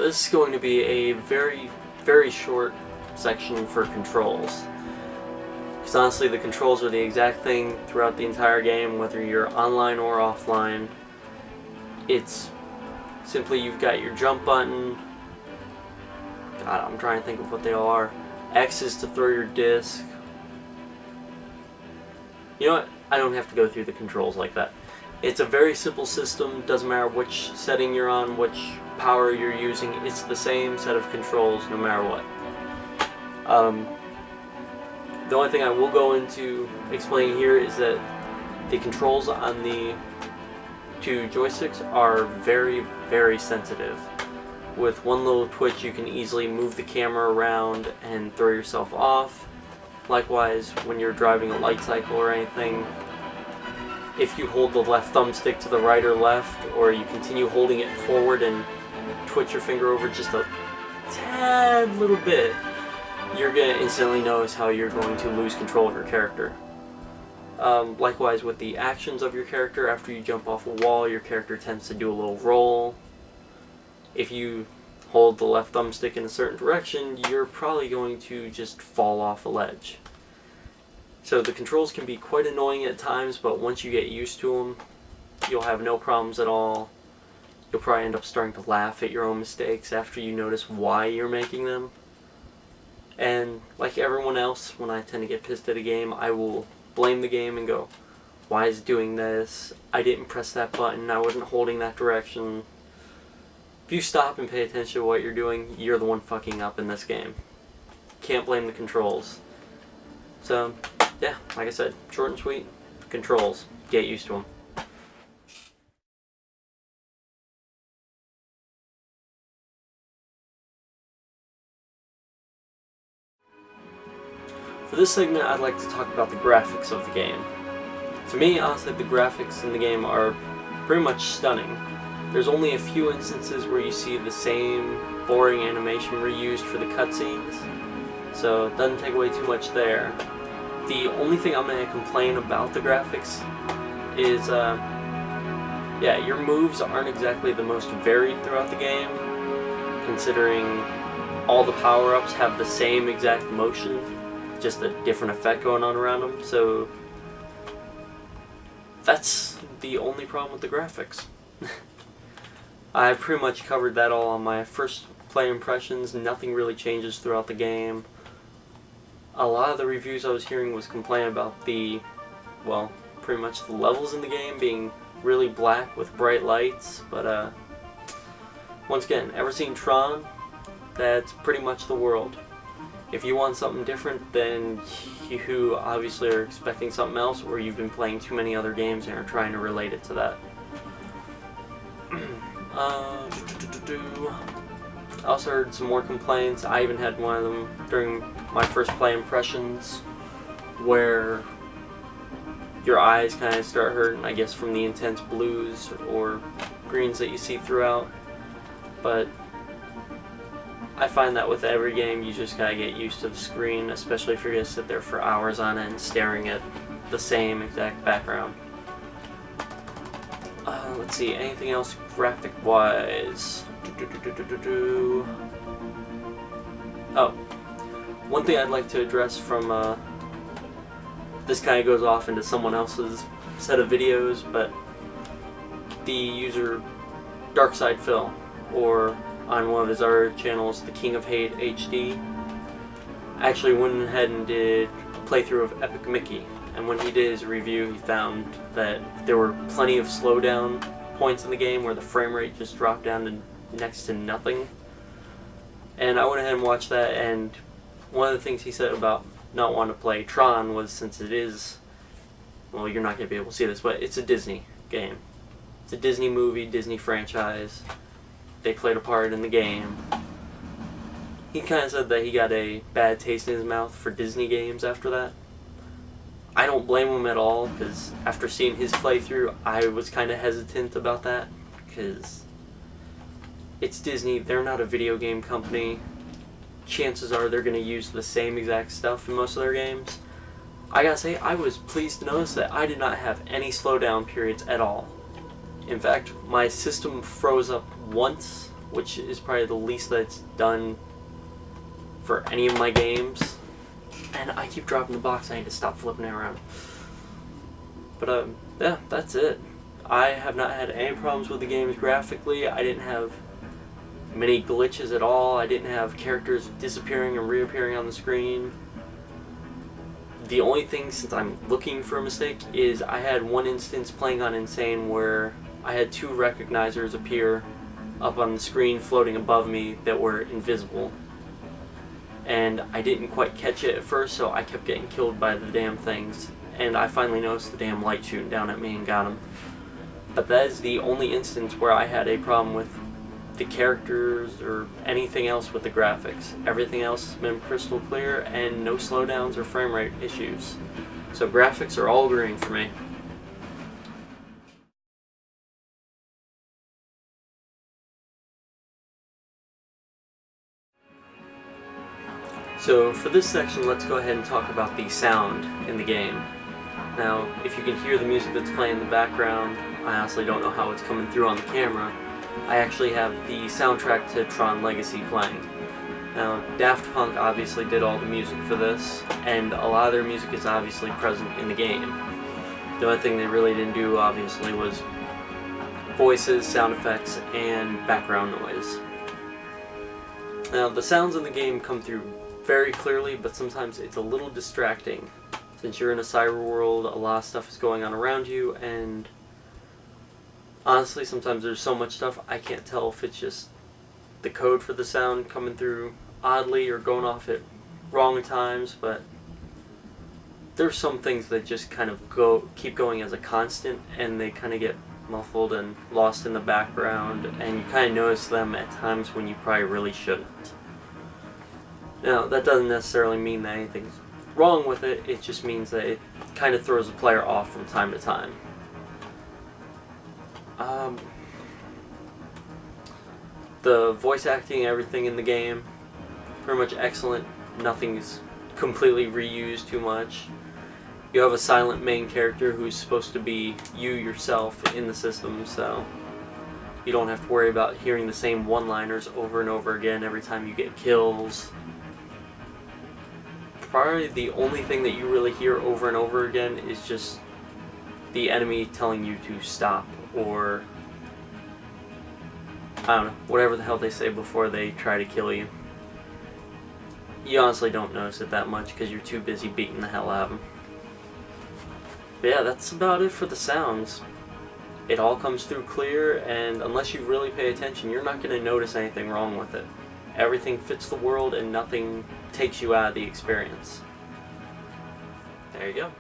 this is going to be a very, very short section for controls. Because honestly, the controls are the exact thing throughout the entire game, whether you're online or offline. It's simply you've got your jump button. God, I'm trying to think of what they all are. X is to throw your disc. You know what? I don't have to go through the controls like that. It's a very simple system. Doesn't matter which setting you're on, which power you're using. It's the same set of controls no matter what. The only thing I will go into explaining here is that the controls on the two joysticks are very, very sensitive. With one little twitch you can easily move the camera around and throw yourself off. Likewise, when you're driving a light cycle or anything, if you hold the left thumbstick to the right or left, or you continue holding it forward and twitch your finger over just a tad little bit, you're going to instantly notice how you're going to lose control of your character. Likewise with the actions of your character, after you jump off a wall, your character tends to do a little roll. If you hold the left thumbstick in a certain direction, you're probably going to just fall off a ledge. So the controls can be quite annoying at times, but once you get used to them, you'll have no problems at all. You'll probably end up starting to laugh at your own mistakes after you notice why you're making them. And like everyone else, when I tend to get pissed at a game, I will blame the game and go, why is it doing this? I didn't press that button, I wasn't holding that direction. If you stop and pay attention to what you're doing, you're the one fucking up in this game. Can't blame the controls. So, yeah, like I said, short and sweet, controls. Get used to them. For this segment, I'd like to talk about the graphics of the game. To me, honestly, the graphics in the game are pretty much stunning. There's only a few instances where you see the same boring animation reused for the cutscenes, so it doesn't take away too much there. The only thing I'm going to complain about the graphics is, yeah, your moves aren't exactly the most varied throughout the game, considering all the power-ups have the same exact motion, just a different effect going on around them, so that's the only problem with the graphics. I've pretty much covered that all on my first play impressions. Nothing really changes throughout the game. A lot of the reviews I was hearing was complaining about the, well, pretty much the levels in the game being really black with bright lights, but once again, ever seen Tron? That's pretty much the world. If you want something different, then you obviously are expecting something else, or you've been playing too many other games and are trying to relate it to that. I also heard some more complaints. I even had one of them during my first play impressions, where your eyes kind of start hurting, I guess from the intense blues or greens that you see throughout. But I find that with every game, you just gotta get used to the screen, especially if you're gonna sit there for hours on end staring at the same exact background. Let's see, anything else graphic-wise? Oh, one thing I'd like to address from, this kind of goes off into someone else's set of videos, but the user Darkside Phil, or on one of his other channels, The King of Hate HD, actually went ahead and did a playthrough of Epic Mickey. And when he did his review, he found that there were plenty of slowdown points in the game where the frame rate just dropped down to next to nothing. And I went ahead and watched that, and one of the things he said about not wanting to play Tron was, since it is, well, you're not going to be able to see this, but it's a Disney game. It's a Disney movie, Disney franchise. They played a part in the game. He kind of said that he got a bad taste in his mouth for Disney games after that. I don't blame him at all, because after seeing his playthrough, I was kind of hesitant about that, because it's Disney, they're not a video game company. Chances are they're going to use the same exact stuff in most of their games. I gotta say, I was pleased to notice that I did not have any slowdown periods at all. In fact, my system froze up once which is probably the least that's done for any of my games. And I keep dropping the box, I need to stop flipping it around. But yeah, that's it. I have not had any problems with the games graphically. I didn't have many glitches at all. I didn't have characters disappearing and reappearing on the screen. The only thing, since I'm looking for a mistake, is I had one instance playing on Insane where I had 2 recognizers appear up on the screen floating above me that were invisible. And I didn't quite catch it at first, so I kept getting killed by the damn things. And I finally noticed the damn light shooting down at me and got him. But that is the only instance where I had a problem with the characters or anything else with the graphics. Everything else has been crystal clear and no slowdowns or frame rate issues. So graphics are all green for me. So for this section, let's go ahead and talk about the sound in the game. Now, if you can hear the music that's playing in the background, I honestly don't know how it's coming through on the camera. I actually have the soundtrack to Tron Legacy playing. Now, Daft Punk obviously did all the music for this, and a lot of their music is obviously present in the game. The only thing they really didn't do, obviously, was voices, sound effects, and background noise. Now, the sounds in the game come through very clearly, but sometimes it's a little distracting. Since you're in a cyber world, a lot of stuff is going on around you, and honestly, sometimes there's so much stuff I can't tell if it's just the code for the sound coming through oddly or going off at wrong times, but there's some things that just kind of keep going as a constant, and they kind of get muffled and lost in the background, and you kind of notice them at times when you probably really shouldn't. Now, that doesn't necessarily mean that anything's wrong with it, it just means that it kind of throws the player off from time to time. The voice acting, everything in the game, pretty much excellent. Nothing's completely reused too much. You have a silent main character who's supposed to be you yourself in the system, so you don't have to worry about hearing the same one-liners over and over again every time you get kills. Probably the only thing that you really hear over and over again is just the enemy telling you to stop, or I don't know, whatever the hell they say before they try to kill you. You honestly don't notice it that much because you're too busy beating the hell out of them. But yeah, that's about it for the sounds. It all comes through clear, and unless you really pay attention, you're not going to notice anything wrong with it. Everything fits the world and nothing takes you out of the experience. There you go.